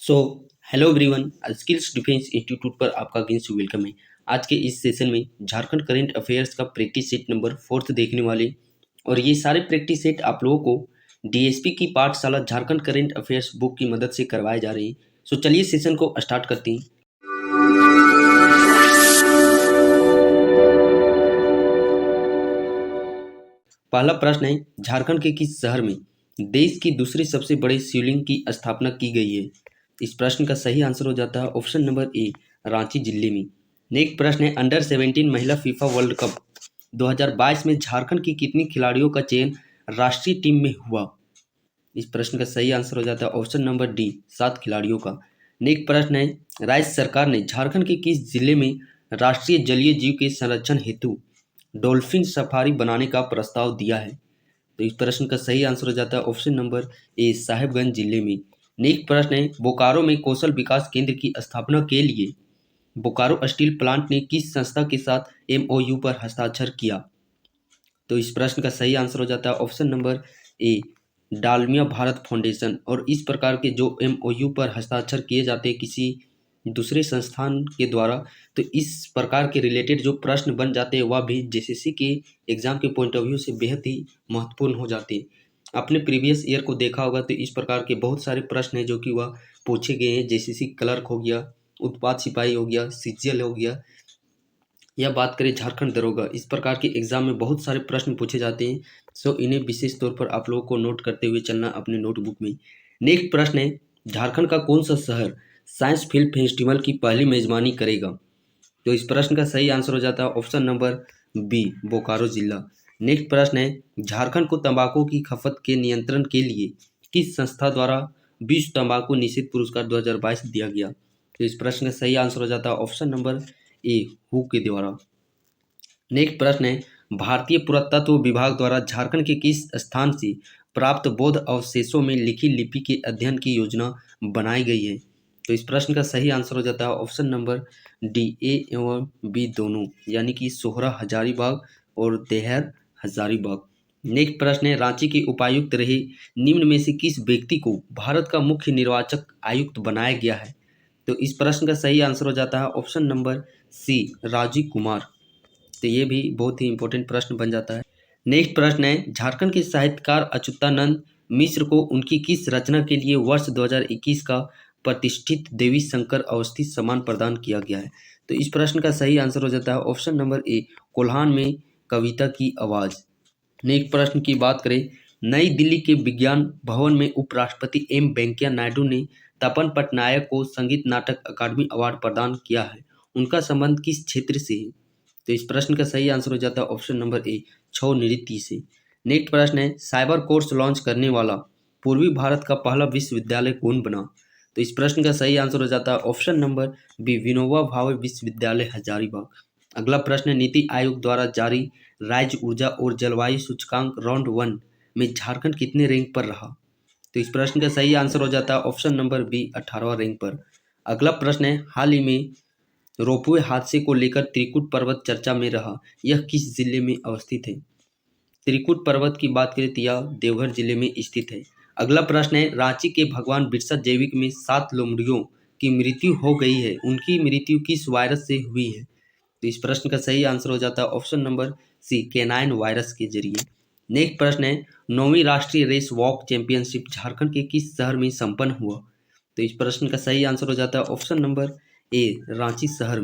So hello everyone, skills defence institute पर आपका again से वेलकम है। आज के इस सेशन में झारखंड करंट अफेयर्स का प्रैक्टिस सेट नंबर 4 देखने वाले और ये सारे प्रैक्टिस सेट आप लोगों को डीएसपी की पाठशाला झारखंड करंट अफेयर्स बुक की मदद से करवाए जा रहे हैं। सो चलिए सेशन को स्टार्ट करते हैं। पहला प्रश्न है, झारखंड के किस शहर में देश की दूसरी सबसे बड़े शिवलिंग की स्थापना की गई है? इस प्रश्न का सही आंसर हो जाता है ऑप्शन नंबर ए, रांची जिले में। नेक्स्ट प्रश्न है, अंडर 17 महिला फीफा वर्ल्ड कप 2022 में झारखंड की कितनी खिलाड़ियों का चयन राष्ट्रीय टीम में हुआ? इस प्रश्न का सही आंसर हो जाता है ऑप्शन नंबर डी, 7 खिलाड़ियों का। नेक्स्ट प्रश्न है, राज्य सरकार ने झारखंड के किस जिले में राष्ट्रीय जलीय जीव के संरक्षण हेतु डॉल्फिन सफारी बनाने का प्रस्ताव दिया है? तो इस प्रश्न का सही आंसर हो जाता है ऑप्शन नंबर ए, साहेबगंज जिले में। नेक्स्ट प्रश्न है, बोकारो में कौशल विकास केंद्र की स्थापना के लिए बोकारो स्टील प्लांट ने किस संस्था के साथ एमओयू पर हस्ताक्षर किया? तो इस प्रश्न का सही आंसर हो जाता है option number A, Dalmia Bharat foundation. और इस प्रकार के जो एमओयू पर हस्ताक्षर किए जाते हैं किसी दूसरे संस्थान के द्वारा, तो इस प्रकार के रिलेटेड जो प्रश्न बन जाते हैं वह भी जेसीसी के एग्जाम के पॉइंट ऑफ व्यू से बेहद ही महत्वपूर्ण हो जाते हैं। आपने प्रीवियस ईयर को देखा होगा तो इस प्रकार के बहुत सारे प्रश्न हैं जो कि वह पूछे गए हैं। जेसीसी क्लर्क हो गया, उत्पाद सिपाही हो गया, सीजीएल हो गया, या बात करें झारखंड दरोगा, इस प्रकार के एग्जाम में बहुत सारे प्रश्न पूछे जाते हैं। सो इन्हें विशेष तौर पर आप लोगों को नोट करते हुए चलना अपने नोटबुक में। नेक्स्ट प्रश्न है, झारखंड का कौन सा शहर साइंस फिल्म फेस्टिवल की पहली मेजबानी करेगा? तो इस प्रश्न का सही आंसर हो जाता है ऑप्शन नंबर बी, बोकारो जिला। नेक्स्ट प्रश्न है, झारखंड को तंबाकू की खपत के नियंत्रण के लिए किस संस्था द्वारा विश्व तंबाकू निषेध पुरस्कार 2022 दिया गया? तो इस प्रश्न का सही आंसर हो जाता है ऑप्शन नंबर ए, हु के द्वारा। नेक्स्ट प्रश्न है, भारतीय पुरातत्व विभाग द्वारा झारखंड के किस स्थान से प्राप्त बौद्ध अवशेषों में लिखी लिपि के अध्ययन की योजना बनाई गई है? तो इस प्रश्न का सही आंसर हो जाता है ऑप्शन नंबर डी, ए एवं बी दोनों, यानी कि सोहरा हजारीबाग और देहर हजारीबाग। नेक्स्ट प्रश्न है, रांची के उपायुक्त रहे निम्न में से किस व्यक्ति को भारत का मुख्य निर्वाचक आयुक्त बनाया गया है? तो इस प्रश्न का सही आंसर हो जाता है option number C, Rajiv Kumar. तो ये भी बहुत ही इंपॉर्टेंट प्रश्न बन जाता है। नेक्स्ट प्रश्न है, झारखंड के साहित्यकार अच्युतानंद मिश्र को उनकी किस रचना के लिए वर्ष 2021 का प्रतिष्ठित देवी शंकर अवस्थी सम्मान प्रदान किया गया है? तो इस प्रश्न का सही आंसर हो जाता है ऑप्शन नंबर ए, कोल्हान में कविता की आवाज। नेक्स्ट प्रश्न की बात करें, नई दिल्ली के विज्ञान भवन में उपराष्ट्रपति एम वेंकैया नायडू ने तपन पटनायक को संगीत नाटक अकादमी अवार्ड प्रदान किया है। उनका संबंध किस क्षेत्र से है? तो इस प्रश्न का सही आंसर हो जाता है ऑप्शन नंबर ए, छौ नृत्य से। नेक्स्ट प्रश्न है, साइबर कोर्स लॉन्च करने वाला पूर्वी भारत का पहला विश्वविद्यालय कौन बना? तो इस प्रश्न का सही आंसर हो जाता है option number B, Vinoba Bhave विश्वविद्यालय हजारीबाग। अगला प्रश्न है, नीति आयोग द्वारा जारी राज्य ऊर्जा और जलवायु सूचकांक राउंड 1 में झारखंड कितने रैंक पर रहा? तो इस प्रश्न का सही आंसर हो जाता है ऑप्शन नंबर बी, 18वां रैंक पर। अगला प्रश्न है, हाल ही में रोपवे हादसे को लेकर त्रिकुट पर्वत चर्चा में रहा, यह किस जिले में अवस्थित है? त्रिकुट पर्वत की बात करें तो यह देवघर जिले में स्थित है। अगला प्रश्न है, रांची के भगवान बिरसा जैविक में 7 लोमड़ियों की मृत्यु हो गई है, उनकी मृत्यु किस वायरस से हुई है? तो इस प्रश्न का सही आंसर हो जाता है option number C, canine virus के जरिए। नेक्स्ट प्रश्न है, 9वीं राष्ट्रीय रेस वॉक चैंपियनशिप झारखंड के किस शहर में संपन्न हुआ? तो इस प्रश्न का सही आंसर हो जाता है ऑप्शन नंबर ए, रांची शहर में।